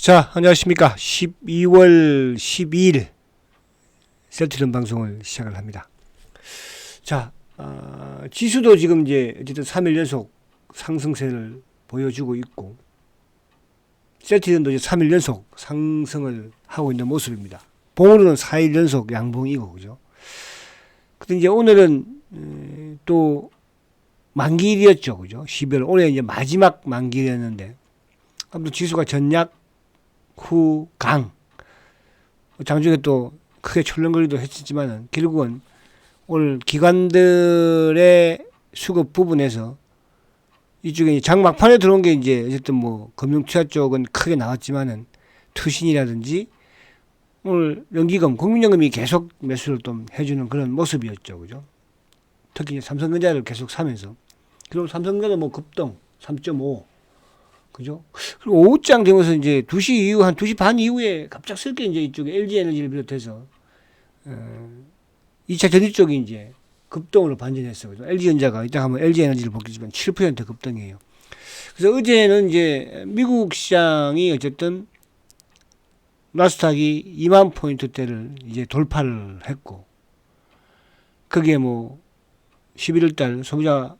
자, 안녕하십니까. 12월 12일 셀트리온 방송을 시작을 합니다. 자, 지수도 지금 이제 어쨌든 3일 연속 상승세를 보여주고 있고, 셀트리온도 이제 3일 연속 상승을 하고 있는 모습입니다. 봉으로는 4일 연속 양봉이고, 그죠? 근데 이제 오늘은 또 만기일이었죠, 그죠? 12월 올해 이제 마지막 만기일이었는데, 아무튼 지수가 전약 후 강, 장중에 또 크게 출렁거리도 했지만은 결국은 오늘 기관들의 수급 부분에서 이쪽에 장막판에 들어온 게 이제 어쨌든 뭐 금융투자 쪽은 크게 나왔지만은 투신이라든지 오늘 연기금, 국민연금이 계속 매수를 좀 해주는 그런 모습이었죠, 그죠? 특히 삼성전자를 계속 사면서, 그리고 삼성전자는 뭐 급등 3.5, 그죠? 그리고 오후장 되면서 이제 2시 이후, 한 2시 반 이후에 갑작스럽게 이제 이쪽에 LG 에너지를 비롯해서 2차 전지 쪽이 이제 급등으로 반전했어요. 그죠? LG 전자가 이따 한번 LG 에너지를 보겠지만 7% 급등이에요. 그래서 어제는 이제 미국 시장이 어쨌든 나스닥이 2만 포인트대를 이제 돌파를 했고, 그게 뭐 11월 달 소비자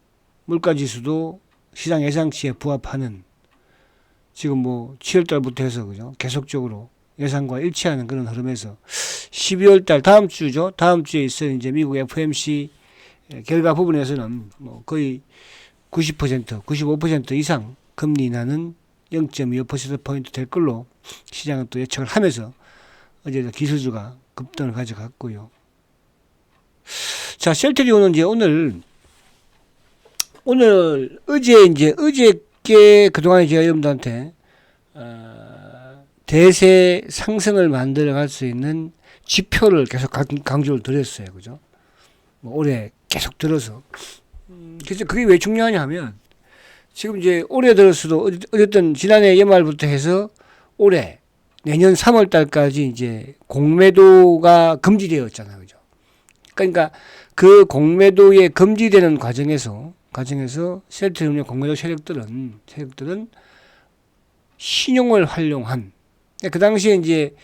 물가 지수도 시장 예상치에 부합하는, 지금 뭐 7월 달부터 해서 그죠? 계속적으로 예상과 일치하는 그런 흐름에서 12월 달 다음 주죠. 다음 주에 있을 이제 미국 FOMC 결과 부분에서는 뭐 거의 90%, 95% 이상 금리 인하는 0.25%포인트 될 걸로 시장은 또 예측을 하면서 어제 기술주가 급등을 가져갔고요. 자, 셀트리온은 이제 어저께 그동안에 제가 여러분들한테 대세 상승을 만들어 갈 수 있는 지표를 계속 강조를 드렸어요. 그죠? 뭐 올해 계속 들어서. 그래서 그게 왜 중요하냐 하면, 지금 이제 올해 들어서도 어쨌든 지난해 연말부터 해서 올해 내년 3월 달까지 이제 공매도가 금지되었잖아요. 그죠? 그러니까 그 공매도에 금지되는 과정에서 셀트리온의 공매도 세력들은 신용을 활용한, 그 당시에 이제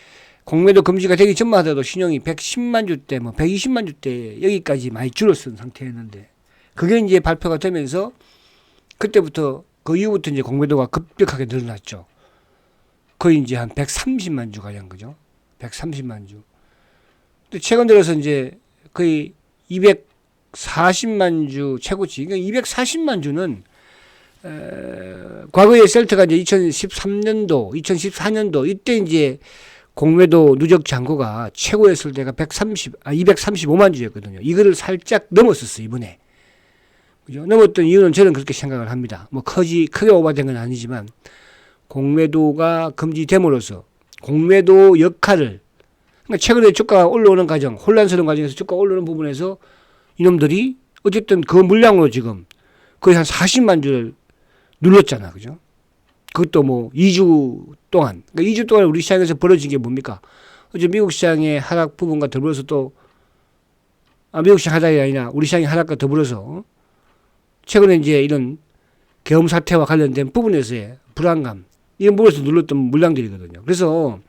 공매도 금지가 되기 전만 하더라도 신용이 110만 주대, 뭐 120만 주대 여기까지 많이 줄었던 상태였는데, 그게 이제 발표가 되면서 그때부터 그 이후부터 이제 공매도가 급격하게 늘어났죠. 거의 이제 한 130만 주 가량, 그죠? 130만 주. 근데 최근 들어서 이제 거의 240만 주 최고치. 그러니까 240만 주는 과거에 셀트가 이제 2013년도, 2014년도 이때 이제 공매도 누적 잔고가 최고였을 때가 235만 주였거든요. 이거를 살짝 넘었었어요, 이번에. 그죠? 넘었던 이유는 저는 그렇게 생각을 합니다. 뭐 크게 오버된 건 아니지만, 공매도가 금지됨으로써 공매도 역할을, 그러니까 최근에 주가가 올라오는 과정, 혼란스러운 과정에서 주가가 올라오는 부분에서 이놈들이 어쨌든 그 물량으로 지금 거의 한 40만 주를 눌렀잖아. 그죠? 그것도 뭐 2주 동안. 그러니까 2주 동안 우리 시장에서 벌어진 게 뭡니까? 어제 미국 시장의 하락 부분과 더불어서 미국 시장 하락이 아니라 우리 시장의 하락과 더불어서 최근에 이제 이런 계엄 사태와 관련된 부분에서의 불안감, 이런 부분에서 눌렀던 물량들이거든요. 그래서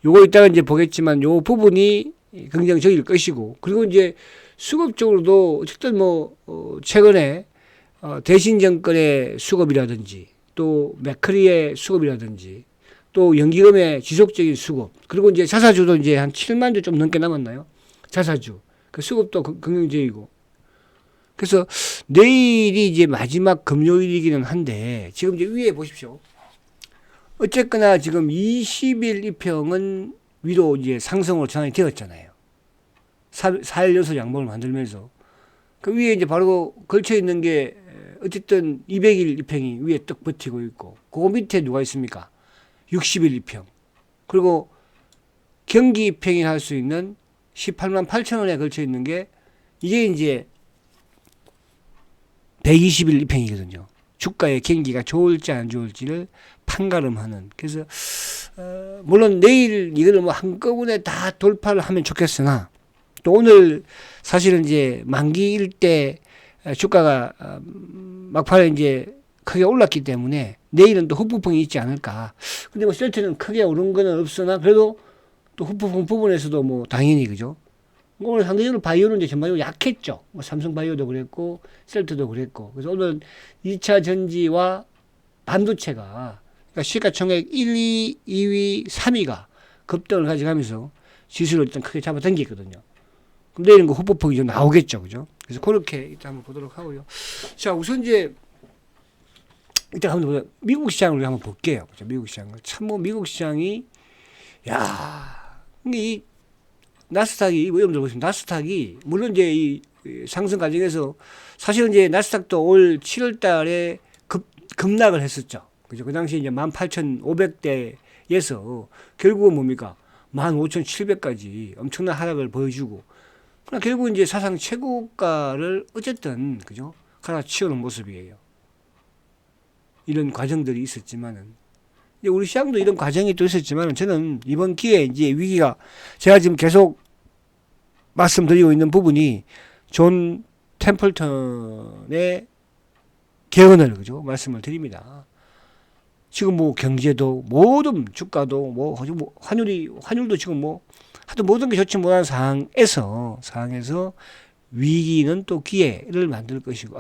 요거 이따가 이제 보겠지만 요 부분이 긍정적일 것이고, 그리고 이제 수급적으로도 어쨌든 뭐 최근에 대신 정권의 수급이라든지 또 맥커리의 수급이라든지 또 연기금의 지속적인 수급, 그리고 이제 자사주도 이제 한 7만 주 좀 넘게 남았나요? 자사주. 그 수급도 긍정적이고. 그래서 내일이 이제 마지막 금요일이기는 한데, 지금 이제 위에 보십시오. 어쨌거나 지금 20일 이평은 위로 이제 상승으로 전환이 되었잖아요. 4일 연속 양봉을 만들면서. 그 위에 이제 바로 걸쳐 있는 게 어쨌든 200일 이평이 위에 떡 버티고 있고, 그 밑에 누가 있습니까? 60일 이평. 그리고 경기 이평이 할 수 있는 18만 8천 원에 걸쳐 있는 게, 이게 이제 120일 이평이거든요. 주가의 경기가 좋을지 안 좋을지를 판가름하는. 그래서 물론 내일 이거를 뭐 한꺼번에 다 돌파를 하면 좋겠으나, 또 오늘 사실은 이제 만기일 때 주가가 막판에 이제 크게 올랐기 때문에 내일은 또 후폭풍이 있지 않을까. 근데 뭐 셀트는 크게 오른 거는 없으나 그래도 또 후폭풍 부분에서도 뭐 당연히 그죠. 오늘 상대적으로 바이오는 이제 전반적으로 약했죠. 뭐 삼성 바이오도 그랬고 셀트도 그랬고. 그래서 오늘 2차 전지와 반도체가 그러니까 시가총액 1, 2, 2위, 3위가 급등을 가져가면서 지수를 일단 크게 잡아당겼거든요. 그럼 내일은 그 후폭풍이 좀 나오겠죠. 그죠? 그래서 그렇게 일단 한번 보도록 하고요. 자, 우선 이제 일단 한번 미국 시장을 한번 볼게요. 그죠? 미국 시장을. 참 뭐 미국 시장이 야, 이 나스닥이 여러분들 보시면 나스닥이 물론 이제 이 상승 과정에서 사실은 이제 나스닥도 올 7월 달에 급락을 했었죠. 그죠? 그 당시 이제 18,500대에서 결국은 뭡니까? 15,700까지 엄청난 하락을 보여주고 그러나 결국은 이제 사상 최고가를 어쨌든 그죠? 갈아치우는 모습이에요. 이런 과정들이 있었지만은 우리 시장도 이런 과정이 또 있었지만은 저는 이번 기회에 이제 위기가 제가 지금 계속 말씀드리고 있는 부분이 존 템플턴의 개헌을 그죠 말씀을 드립니다. 지금 뭐 경제도 모든 주가도 뭐 환율도 지금 뭐 하여튼 모든 게 좋지 못한 상황에서 위기는 또 기회를 만들 것이고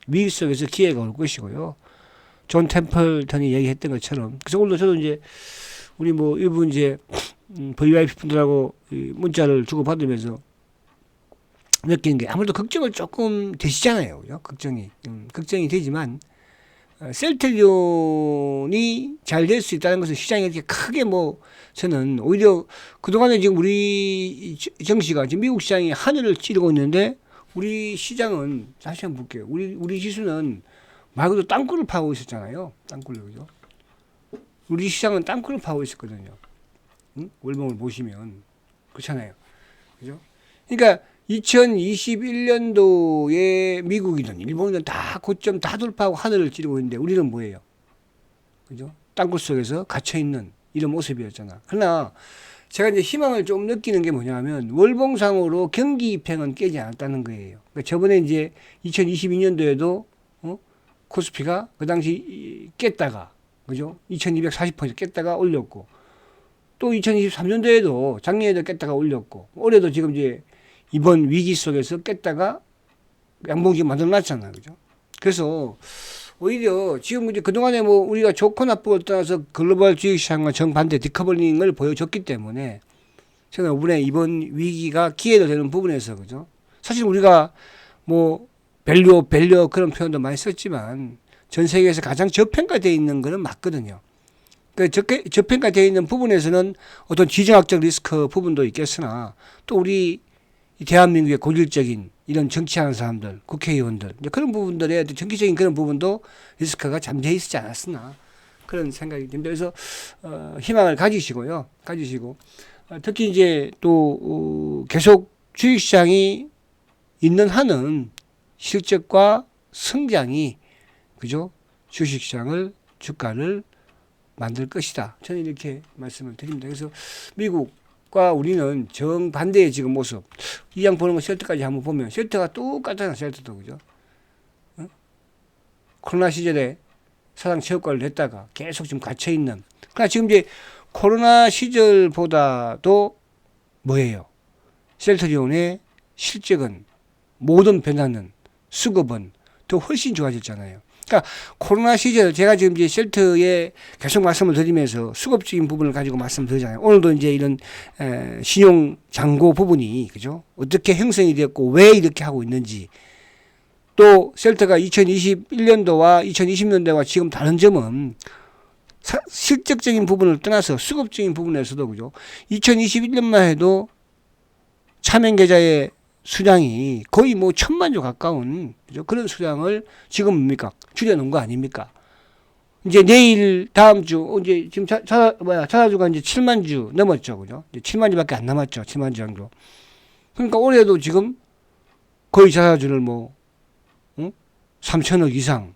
위기 속에서 기회가 올 것이고요. 존 템플턴이 얘기했던 것처럼 그래서 오늘 저도 이제 우리 뭐 일부 이제 VIP 분들하고 문자를 주고받으면서 느끼는 게 아무래도 걱정을 조금 되시잖아요. 그죠? 걱정이 되지만 셀트리온이 잘 될 수 있다는 것은 시장이 이렇게 크게 뭐 저는 오히려 그동안에 지금 우리 정시가 지금 미국 시장이 하늘을 찌르고 있는데 우리 시장은 다시 한번 볼게요. 우리 지수는 말 그대로 땅굴을 파고 있었잖아요. 땅굴을 그죠? 우리 시장은 땅굴을 파고 있었거든요. 응? 월봉을 보시면 그렇잖아요. 그죠? 그러니까 2021년도에 미국이든 일본이든 다 고점 다 돌파하고 하늘을 찌르고 있는데 우리는 뭐예요? 그죠? 땅굴 속에서 갇혀 있는 이런 모습이었잖아. 그러나 제가 이제 희망을 좀 느끼는 게 뭐냐면 월봉상으로 경기 입행은 깨지 않았다는 거예요. 그러니까 저번에 이제 2022년도에도 코스피가 그 당시 깼다가 그죠? 2240% 깼다가 올렸고 또 2023년도에도 작년에도 깼다가 올렸고 올해도 지금 이제 이번 위기 속에서 깼다가 양봉지 만들어 놨잖아요. 그죠? 그래서 오히려 지금 이제 그동안에 뭐 우리가 좋고 나쁘고 떠나서 글로벌 주식시장과 정반대 디커블링을 보여줬기 때문에 저는 이번 위기가 기회가 되는 부분에서 그죠? 사실 우리가 뭐 밸류 그런 표현도 많이 썼지만 전 세계에서 가장 저평가되어 있는 거는 맞거든요. 그 저평가되어 있는 부분에서는 어떤 지정학적 리스크 부분도 있겠으나 또 우리 대한민국의 고질적인 이런 정치하는 사람들, 국회의원들 그런 부분들의 정기적인 그런 부분도 리스크가 잠재해 있지 않았으나 그런 생각이 듭니다. 그래서 희망을 가지시고 특히 이제 또 계속 주식시장이 있는 한은 실적과 성장이 그죠 주식시장을 주가를 만들 것이다. 저는 이렇게 말씀을 드립니다. 그래서 미국과 우리는 정반대의 지금 모습. 이 양 보는 거 셀트까지 한번 보면 셀트가 똑같잖아. 셀트도 그죠. 코로나 시절에 사상 최고가를 냈다가 계속 지금 갇혀 있는. 그러니까 지금 이제 코로나 시절보다도 뭐예요? 셀트리온의 실적은 모든 변화는 수급은 더 훨씬 좋아졌잖아요. 그러니까 코로나 시절 제가 지금 이제 셀트에 계속 말씀을 드리면서 수급적인 부분을 가지고 말씀드리잖아요. 오늘도 이제 이런 신용 잔고 부분이 그죠? 어떻게 형성이 되었고 왜 이렇게 하고 있는지 또 셀트가 2021년도와 2020년도와 지금 다른 점은 실적적인 부분을 떠나서 수급적인 부분에서도 그죠? 2021년만 해도 차명 계좌의 수량이 거의 뭐 1,000만 주 가까운 그죠? 그런 수량을 지금 뭡니까? 줄여놓은 거 아닙니까? 이제 내일 다음 주 이제 지금 자사주가 이제 7만 주 넘었죠, 그죠? 이제 7만 주밖에 안 남았죠, 7만 주 정도. 그러니까 올해도 지금 거의 자사주를 뭐 3천억 이상,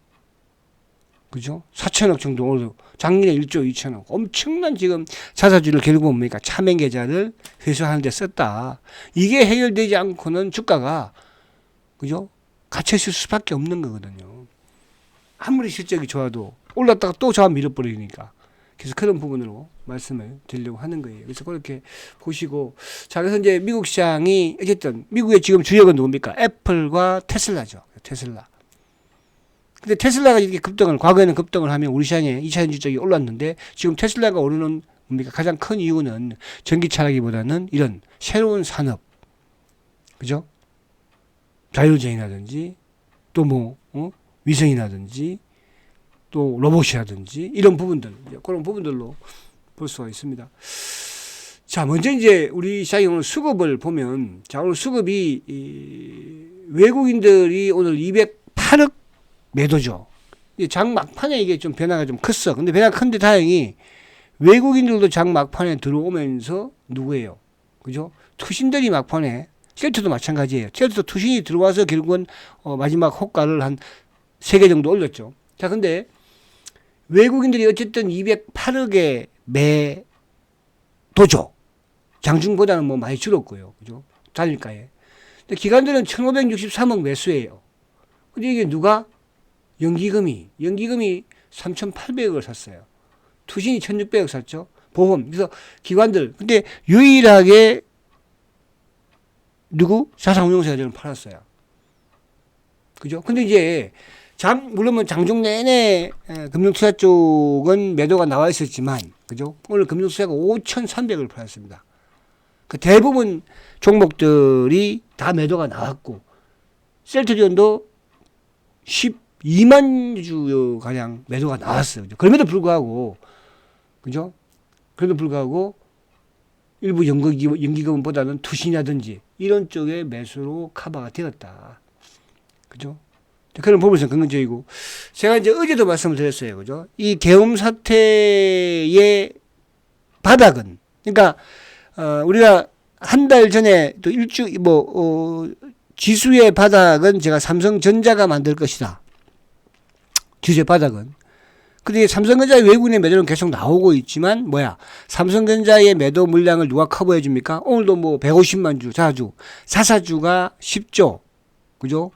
그죠? 4천억 정도 오늘 작년에 1조 2천억 엄청난 지금 자사주를 결국 뭡니까? 차명 계좌를 회수하는 데 썼다. 이게 해결되지 않고는 주가가 그죠? 갇혀 있을 수밖에 없는 거거든요. 아무리 실적이 좋아도 올랐다가 또 저항 밀어버리니까. 그래서 그런 부분으로 말씀을 드리려고 하는 거예요. 그래서 그렇게 보시고. 자, 그래서 이제 미국 시장이 어쨌든 미국의 지금 주역은 누굽니까? 애플과 테슬라죠. 테슬라. 근데 테슬라가 이렇게 급등을, 과거에는 급등을 하면 우리 시장에 2차 전지적이 올랐는데 지금 테슬라가 오르는 뭡니까? 가장 큰 이유는 전기차라기보다는 이런 새로운 산업. 그죠? 자율주행이라든지 또 뭐, 위성이라든지 또 로봇이라든지 이런 부분들, 그런 부분들로 볼 수가 있습니다. 자, 먼저 이제 우리 시장이 오늘 수급을 보면, 자, 오늘 수급이 외국인들이 오늘 208억 매도죠. 장 막판에 이게 좀 변화가 좀 컸어. 근데 변화가 큰데 다행히 외국인들도 장 막판에 들어오면서 누구예요? 그죠? 투신들이 막판에, 셀트도 마찬가지예요. 셀트도 투신이 들어와서 결국은 마지막 호가를 한 3개 정도 올렸죠. 자, 근데 외국인들이 어쨌든 208억의 매도죠. 장중보다는 뭐 많이 줄었고요. 그죠? 단일가에. 근데 기관들은 1563억 매수예요. 근데 이게 누가? 연기금이 3,800억을 샀어요. 투신이 1,600억 샀죠. 보험. 그래서 기관들. 근데 유일하게 누구? 자산운용사들은 팔았어요. 그죠? 근데 이제 물론 뭐 장중 내내 금융투자 쪽은 매도가 나와 있었지만, 그죠? 오늘 금융투자가 5,300을 팔았습니다. 그 대부분 종목들이 다 매도가 나왔고, 셀트리온도 12만 주 가량 매도가 나왔어요. 그죠? 그럼에도 불구하고, 그죠? 그럼에도 불구하고 일부 연기금보다는 투신이라든지 이런 쪽의 매수로 커버가 되었다. 그죠? 그런 부분에서 긍정적이고, 제가 이제 어제도 말씀을 드렸어요. 그죠? 이 계엄 사태의 바닥은, 그러니까, 우리가 한 달 전에 또 지수의 바닥은 제가 삼성전자가 만들 것이다. 지수의 바닥은. 근데 삼성전자의 외국인의 매도는 계속 나오고 있지만, 삼성전자의 매도 물량을 누가 커버해 줍니까? 오늘도 뭐 150만 주, 자사주가 10조, 그죠?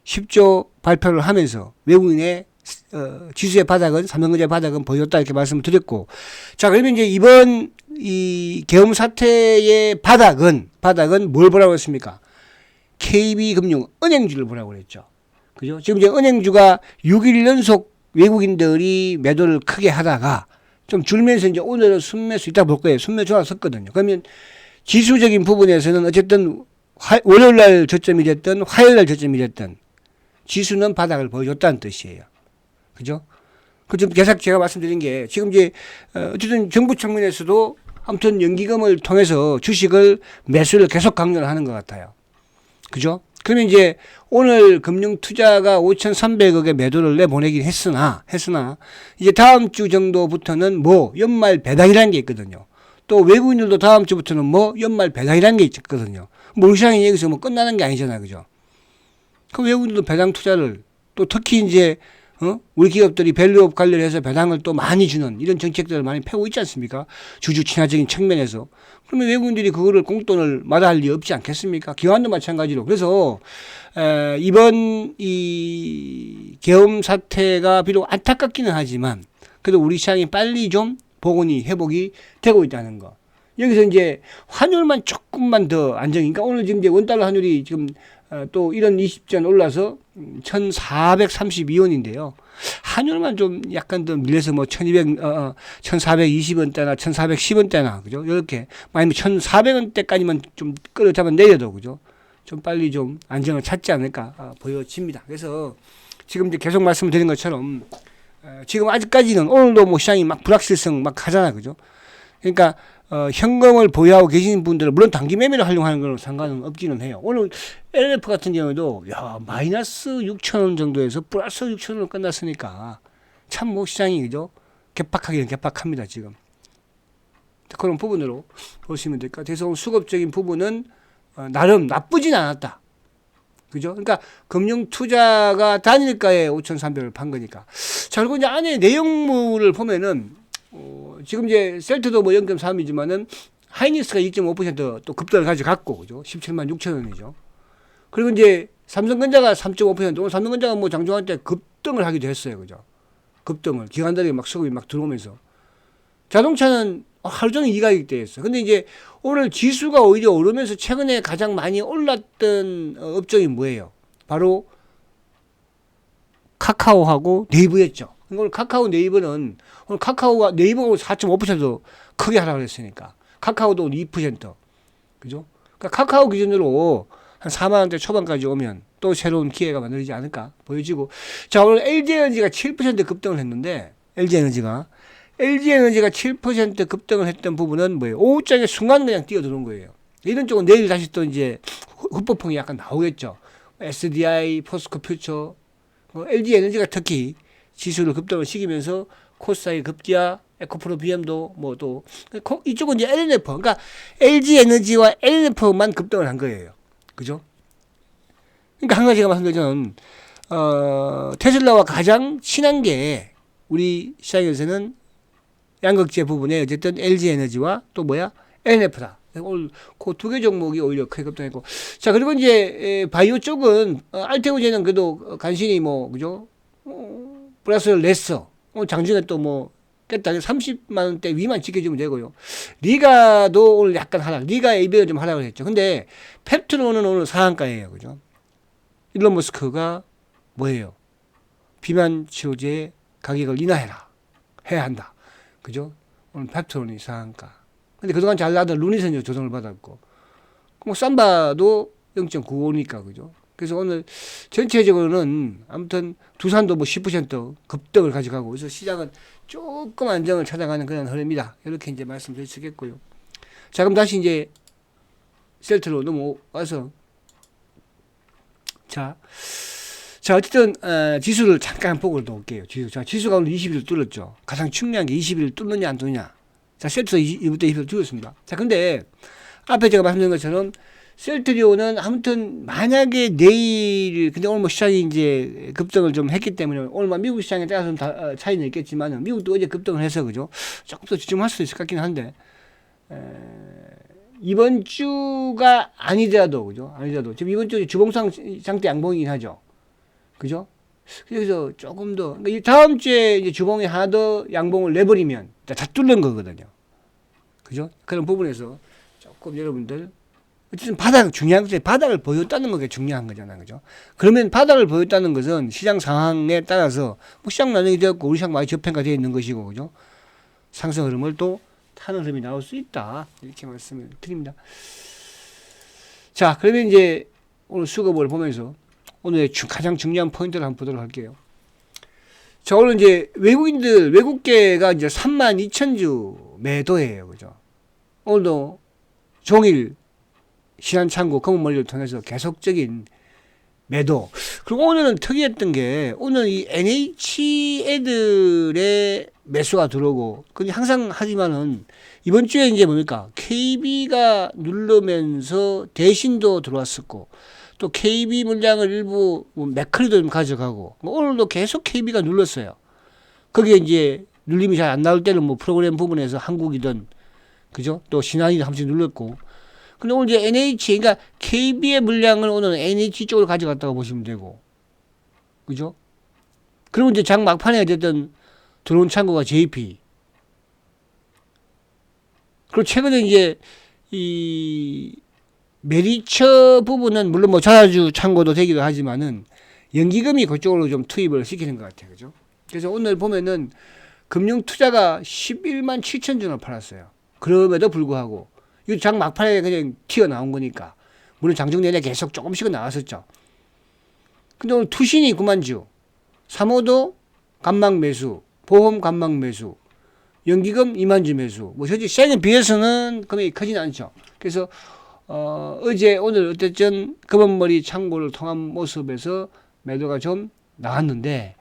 10조 발표를 하면서 외국인의 지수의 바닥은, 삼성전자의 바닥은 보였다 이렇게 말씀을 드렸고, 자, 그러면 이제 이번 이 계엄 사태의 바닥은 뭘 보라고 했습니까? KB금융 은행주를 보라고 그랬죠. 그죠? 지금 이제 은행주가 6일 연속 외국인들이 매도를 크게 하다가 좀 줄면서 이제 오늘은 순매수 이따 볼 거예요. 순매수가 섰거든요. 그러면 지수적인 부분에서는 어쨌든 월요일 날 저점이 됐든 화요일 날 저점이 됐든 지수는 바닥을 보여줬다는 뜻이에요. 그죠? 그 좀 계속 제가 말씀드린 게 지금 이제 어쨌든 정부 측면에서도 아무튼 연기금을 통해서 주식을 매수를 계속 강조를 하는 것 같아요. 그죠? 그러면 이제 오늘 금융투자가 5,300억의 매도를 내보내긴 했으나 이제 다음 주 정도부터는 뭐 연말 배당이라는 게 있거든요. 또 외국인들도 다음 주부터는 뭐 연말 배당이라는 게 있거든요. 뭐 시장이 여기서 뭐 끝나는 게 아니잖아요. 그죠? 그럼 외국인들도 배당 투자를 또 특히 이제 우리 기업들이 밸류업 관련해서 배당을 또 많이 주는 이런 정책들을 많이 펴고 있지 않습니까? 주주 친화적인 측면에서. 그러면 외국인들이 그거를 공돈을 마다할 리 없지 않겠습니까? 기관도 마찬가지로. 그래서 이번 이 계엄 사태가 비록 안타깝기는 하지만 그래도 우리 시장이 빨리 좀 복원이 회복이 되고 있다는 거. 여기서 이제 환율만 조금만 더 안정이니까 오늘 지금 이제 원달러 환율이 지금 또 이런 20전 올라서 1,432원인데요. 환율만 좀 약간 더 밀려서 뭐 1,420원대나 1,410원대나 그죠? 이렇게 아니면 1,400원대까지만 좀 끌어잡아 내려도 그죠? 좀 빨리 좀 안정을 찾지 않을까 보여집니다. 그래서 지금 이제 계속 말씀드린 것처럼 지금 아직까지는 오늘도 뭐 시장이 막 불확실성 막 하잖아요. 그죠? 그러니까 현금을 보유하고 계시는 분들은 물론 단기 매매를 활용하는 건 상관은 없기는 해요. 오늘 LF 같은 경우도 마이너스 6,000원 정도에서 플러스 6,000원으로 끝났으니까 참 뭐 시장이 그죠? 개박하기는 개박합니다 지금. 그런 부분으로 보시면 될 것 같아요. 그래서 수급적인 부분은 나름 나쁘진 않았다. 그죠? 그러니까 금융투자가 단일가에 5,300을 판 거니까. 자, 그리고 이제 안에 내용물을 보면은 지금 이제 셀트도 뭐 0.3이지만은 하이닉스가 2.5% 또 급등을 가져갔고, 그죠? 17만 6천 원이죠. 그리고 이제 삼성전자가 3.5%. 오늘 삼성전자가 뭐 장중한 때 급등을 하기도 했어요. 그죠? 급등을. 기관들이 막 수급이 막 들어오면서. 자동차는 하루 종일 이가격이 되었어. 근데 이제 오늘 지수가 오히려 오르면서 최근에 가장 많이 올랐던 업종이 뭐예요? 바로 카카오하고 네이버였죠. 오늘 카카오 네이버는 오늘 카카오가 네이버가 4.5% 크게 하라고 했으니까 카카오도 2%. 그죠? 그러니까 카카오 기준으로 한 4만 원대 초반까지 오면 또 새로운 기회가 만들어지지 않을까 보여지고. 자, 오늘 LG에너지가 7% 급등을 했는데 LG에너지가 7% 급등을 했던 부분은 뭐예요? 오후장에 순간 그냥 뛰어드는 거예요. 이런 쪽은 내일 다시 또 이제 후폭풍이 약간 나오겠죠. SDI, 포스코 퓨처, LG에너지가 특히 지수를 급등을 시키면서 코스닥이 급지야, 에코프로 BM도 뭐 또 이쪽은 이제 LNF, 그러니까 LG에너지와 LNF만 급등을 한 거예요. 그죠? 그러니까 한 가지가 말씀드리자면 테슬라와 가장 친한 게 우리 시장에서는 양극재 부분에 어쨌든 LG에너지와 또 뭐야? LNF다. 오늘 그 두 개 종목이 오히려 크게 급등했고. 자, 그리고 이제 바이오 쪽은 알테오제는 그래도 간신히 뭐 그죠? 플러스를 냈어. 장중에 또 뭐 깼다. 30만 원대 위만 지켜주면 되고요. 리가도 오늘 약간 하락. 리가 AB가 좀 하락을 했죠. 근데 펩트론은 오늘 상한가예요. 그죠? 일론 머스크가 뭐예요? 비만 치료제 가격을 인하해라. 해야 한다. 그죠? 오늘 펩트론이 상한가. 근데 그동안 잘 나가던 루닛은 조정을 받았고, 뭐 삼바도 0.95니까 그죠? 그래서 오늘 전체적으로는 아무튼 두산도 뭐 10% 급등을 가져가고, 그래서 시장은 조금 안정을 찾아가는 그런 흐름이다. 이렇게 이제 말씀드릴 수 있겠고요. 자, 그럼 다시 이제 셀트로 넘어와서 자, 어쨌든 지수를 잠깐 보고 놓을게요. 지수가 오늘 20일 뚫었죠. 가장 중요한 게 20일 뚫느냐 안 뚫느냐. 자, 셀트도 2부터 20일 뚫었습니다. 자, 근데 앞에 제가 말씀드린 것처럼 셀트리온은 아무튼 만약에 내일, 근데 오늘 뭐 시장이 이제 급등을 좀 했기 때문에 오늘 미국 시장에 따라서는 다 차이는 있겠지만 미국도 어제 급등을 해서 그죠? 조금 더 집중할 수도 있을 것 같긴 한데 이번 주가 아니더라도 그죠? 아니더라도 지금 이번 주 주봉상 상태 양봉이긴 하죠. 그죠? 그래서 조금 더, 그러니까 다음 주에 이제 주봉이 하나 더 양봉을 내버리면 다 뚫는 거거든요. 그죠? 그런 부분에서 조금 여러분들, 어쨌든 중요한 것은 바닥을 보였다는 게 중요한 거잖아요. 그죠? 그러면 바닥을 보였다는 것은 시장 상황에 따라서, 뭐 시장 난영이 되었고, 우리 시장 많이 저평가되어 있는 것이고, 그죠? 상승 흐름을 또 타는 흐름이 나올 수 있다. 이렇게 말씀을 드립니다. 자, 그러면 이제 오늘 수급을 보면서 오늘의 가장 중요한 포인트를 한번 보도록 할게요. 자, 오늘 이제 외국계가 이제 32,000주 매도예요. 그죠? 오늘도 종일 시한창고 검은머리를 통해서 계속적인 매도. 그리고 오늘은 특이했던 게 오늘 이 NH 애들의 매수가 들어오고, 근데 항상 하지만은 이번 주에 이제 뭡니까? KB가 누르면서 대신도 들어왔었고, 또 KB 물량을 일부 맥커리도 좀 가져가고, 오늘도 계속 KB가 눌렀어요. 거기에 이제 눌림이 잘 안 나올 때는 뭐 프로그램 부분에서 한국이든, 그죠? 또 신한이든 한 번씩 눌렀고. 근데 오늘 이제 NH, 그러니까 KB의 물량을 오늘 NH 쪽으로 가져갔다고 보시면 되고, 그죠? 그리고 이제 장 막판에 어쨌든 들어온 창고가 JP. 그리고 최근에 이제 이 메리처 부분은 물론 뭐 자주 창고도 되기도 하지만은 연기금이 그쪽으로 좀 투입을 시키는 것 같아요. 그죠? 그래서 오늘 보면은 금융투자가 11만 7천 주를 팔았어요. 그럼에도 불구하고 이 장 막판에 그냥 튀어나온 거니까. 물론 장중 내내 계속 조금씩은 나왔었죠. 근데 오늘 투신이 9만 주, 3호도 간막 매수, 보험 간막 매수, 연기금 2만 주 매수. 뭐 현재 시장에 비해서는 금액이 크진 않죠. 그래서 어제 오늘 어쨌든 금은머리 창고를 통한 모습에서 매도가 좀 나왔는데,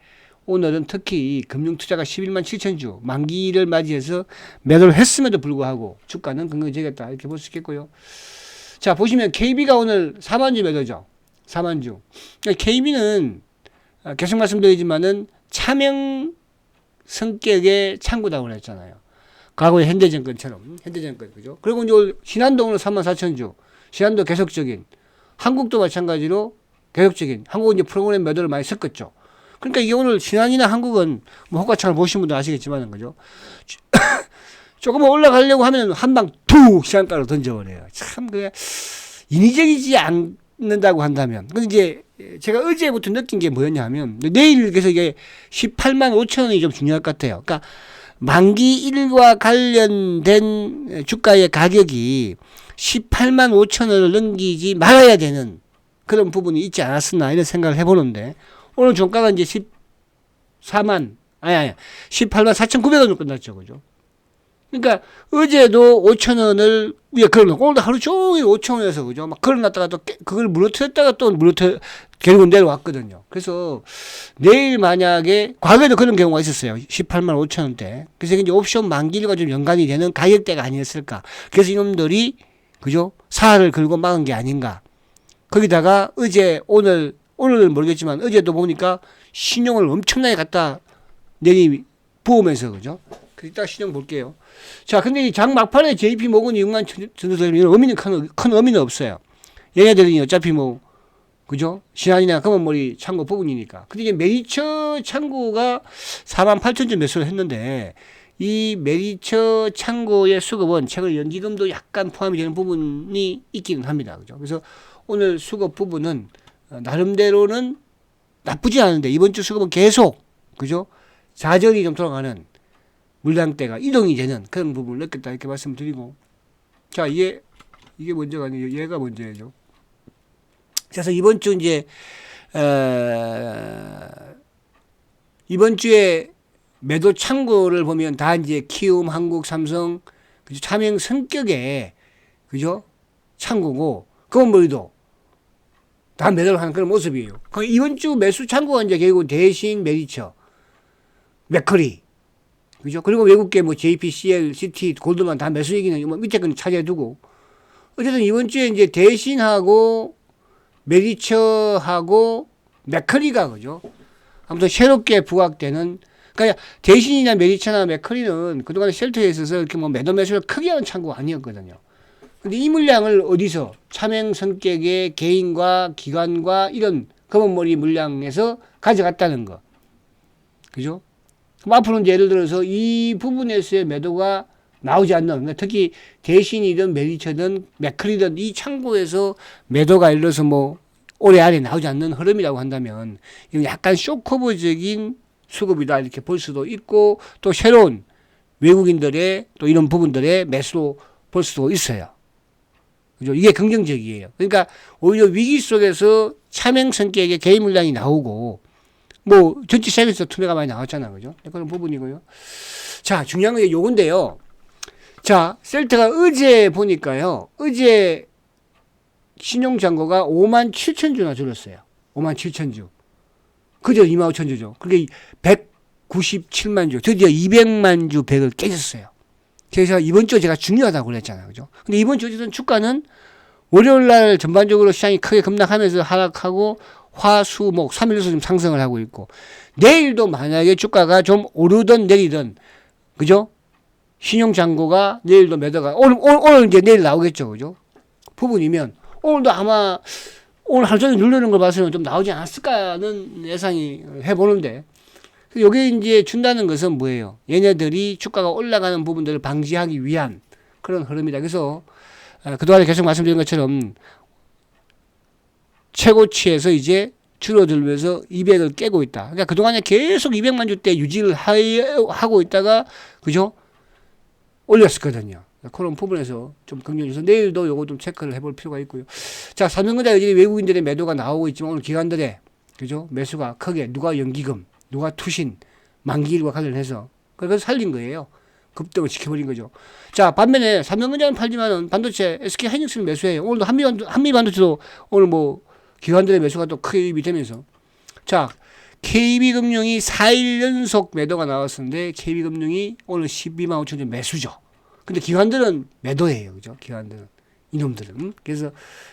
오늘은 특히 금융투자가 11만 7천 주 만기를 맞이해서 매도를 했음에도 불구하고 주가는 긍정적이었다, 이렇게 볼 수 있겠고요. 자, 보시면 KB가 오늘 4만 주 매도죠. 4만 주. KB는 계속 말씀드리지만은 차명 성격의 창구다고 했잖아요. 과거의 현대증권처럼. 현대증권, 그죠? 그리고 이제 신한도 오늘 3만 4천 주. 신한도 계속적인. 한국도 마찬가지로 계속적인 한국은 이제 프로그램 매도를 많이 섞었죠. 그러니까 이게 오늘 신한이나 한국은 뭐 호가창을 보신 분도 아시겠지만은 그죠. 조금 올라가려고 하면 한방 툭 시장가로 던져버려요. 참 그게 인위적이지 않는다고 한다면. 근데 이제 제가 어제부터 느낀 게 뭐였냐 하면 내일 그래서 이게 18만 5천 원이 좀 중요할 것 같아요. 그러니까 만기일과 관련된 주가의 가격이 18만 5천 원을 넘기지 말아야 되는 그런 부분이 있지 않았었나 이런 생각을 해보는데 오늘 종가가 이제 18만 4,900원으로 끝났죠. 그죠? 그러니까 어제도 5천 원을 위에 걸어놓고 오늘도 하루 종일 5천 원에서 그죠? 막 걸어놨다가 또 그걸 무너뜨렸다가 또 결국은 내려왔거든요. 그래서 내일 만약에 과거에도 그런 경우가 있었어요. 18만 5천 원대. 그래서 이제 옵션 만기일과 좀 연관이 되는 가격대가 아니었을까. 그래서 이놈들이 그죠? 사활을 걸고 막은 게 아닌가. 거기다가 어제 오늘은 모르겠지만 어제도 보니까 신용을 엄청나게 갖다 내리 부으면서 그죠? 이따 신용 볼게요. 자, 근데 이 장 막판에 JP 모건이 6만 정도 되면 의미는 큰 의미는 없어요. 얘네들이 어차피 뭐 그죠? 신한이나 검은머리 창고 부분이니까. 근데 이제 메리처 창고가 4만 8천 점 매수를 했는데 이 메리처 창고의 수급은 최근 연기금도 약간 포함이 되는 부분이 있기는 합니다. 그죠? 그래서 오늘 수급 부분은 나름대로는 나쁘지 않은데 이번 주 수급은 계속 그죠? 자전이 좀 돌아가는 물량대가 이동이 되는 그런 부분을 느꼈다 이렇게 말씀드리고 자 이게 문제가 아니에요. 얘가 문제죠. 그래서 이번 주 이제 이번 주에 매도 창고를 보면 다 이제 키움, 한국, 삼성 그죠? 차명 성격의 그죠? 창고고 검은머리도 다 매도를 하는 그런 모습이에요. 이번 주 매수 창고가 이제 결국 대신 메리처, 맥커리 그죠? 그리고 외국계 뭐 JPCL, CT, 골드만 다 매수 얘기는 뭐 밑에 건 차지해두고 어쨌든 이번 주에 이제 대신하고 메리처하고 맥커리가 그죠? 아무튼 새롭게 부각되는 그러니까 대신이나 메리처나 맥커리는 그동안 쉘터에 있어서 이렇게 뭐 매도 매수를 크게 하는 창고가 아니었거든요. 근데 이 물량을 어디서 차명 성격의 개인과 기관과 이런 검은머리 물량에서 가져갔다는 거. 그죠? 그럼 앞으로는 예를 들어서 이 부분에서의 매도가 나오지 않는, 그러니까 특히 대신이든 메리처든 맥클이든 이 창고에서 매도가 예를 들어서 뭐 올해 안에 나오지 않는 흐름이라고 한다면 이건 약간 쇼커버적인 수급이다 이렇게 볼 수도 있고 또 새로운 외국인들의 또 이런 부분들의 매수로 볼 수도 있어요. 그죠? 이게 긍정적이에요. 그러니까 오히려 위기 속에서 차명 성격의 개인 물량이 나오고 뭐 전체 시장에서 투매가 많이 나왔잖아. 그죠? 그런 부분이고요. 자, 중요한 게 요건데요. 자, 셀트가 어제 보니까요. 어제 신용잔고가 5만 7천 주나 줄었어요. 5만 7천 주. 그저 2만 5천 주죠. 그게 197만 주. 드디어 200만 주 100을 깨졌어요. 그래서 이번 주 제가 중요하다고 그랬잖아요. 그죠? 근데 이번 주 어쨌든 주가는 월요일 날 전반적으로 시장이 크게 급락하면서 하락하고 화, 수, 목 3일에서 좀 상승을 하고 있고 내일도 만약에 주가가 좀 오르든 내리든 그죠? 신용잔고가 내일도 매도가 오늘 이제 내일 나오겠죠. 그죠? 부분이면 오늘도 아마 오늘 하루 종일 누르는 걸 봐서는 좀 나오지 않았을까는 예상이 해보는데 여기 이제 준다는 것은 뭐예요? 얘네들이 주가가 올라가는 부분들을 방지하기 위한 그런 흐름이다. 그래서 그동안에 계속 말씀드린 것처럼 최고치에서 이제 줄어들면서 200을 깨고 있다. 그러니까 그동안에 계속 200만 주대 유지를 하고 있다가 그죠? 올렸었거든요. 그런 부분에서 좀 긍정해서 내일도 요거 좀 체크를 해볼 필요가 있고요. 자, 삼성전자 여전히 외국인들의 매도가 나오고 있지만 오늘 기관들의 그죠? 매수가 크게 누가 연기금, 누가 투신, 만기일과 관련해서 그래서 살린 거예요. 급등을 지켜버린 거죠. 자, 반면에 삼성전자는 팔지만은 반도체 SK 하이닉스는 매수해요. 오늘도 한미 반도체도 오늘 뭐 기관들의 매수가 또 크게 유입이 되면서 자, KB금융이 4일 연속 매도가 나왔었는데 KB금융이 오늘 12만 5천 점 매수죠. 근데 기관들은 매도예요. 그죠? 기관들은. 이놈들은. 그래서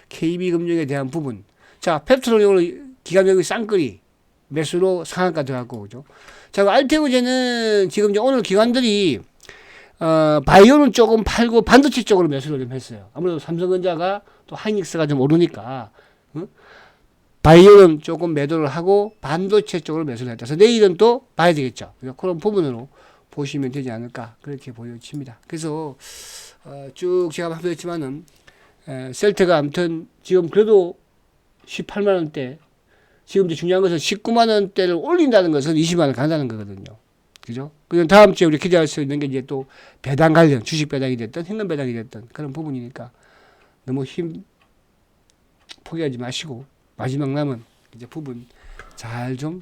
KB금융에 대한 부분. 자, 펩트롤이 오늘 기관명이 쌍끌이 매수로 상한가 들어갔고, 그죠? 자, 알테오제는 지금 이제 오늘 기관들이, 바이오는 조금 팔고 반도체 쪽으로 매수를 좀 했어요. 아무래도 삼성전자가 또 하이닉스가 좀 오르니까, 바이오는 조금 매도를 하고 반도체 쪽으로 매수를 했다. 그래서 내일은 또 봐야 되겠죠. 그런 부분으로 보시면 되지 않을까 그렇게 보여집니다. 그래서 쭉 제가 말씀드렸지만은 셀트가 아무튼 지금 그래도 18만 원대 지금 이제 중요한 것은 19만 원대를 올린다는 것은 20만 원 간다는 거거든요. 그죠? 그럼 다음 주에 우리 기대할 수 있는 게 이제 또 배당 관련 주식 배당이 됐든 현금 배당이 됐든 그런 부분이니까 너무 포기하지 마시고 마지막 남은 이제 부분 잘 좀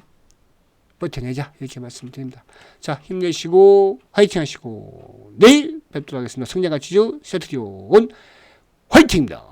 버텨내자 이렇게 말씀드립니다. 자, 힘내시고 화이팅 하시고 내일 뵙도록 하겠습니다. 성장가치주 세트리온 화이팅입니다.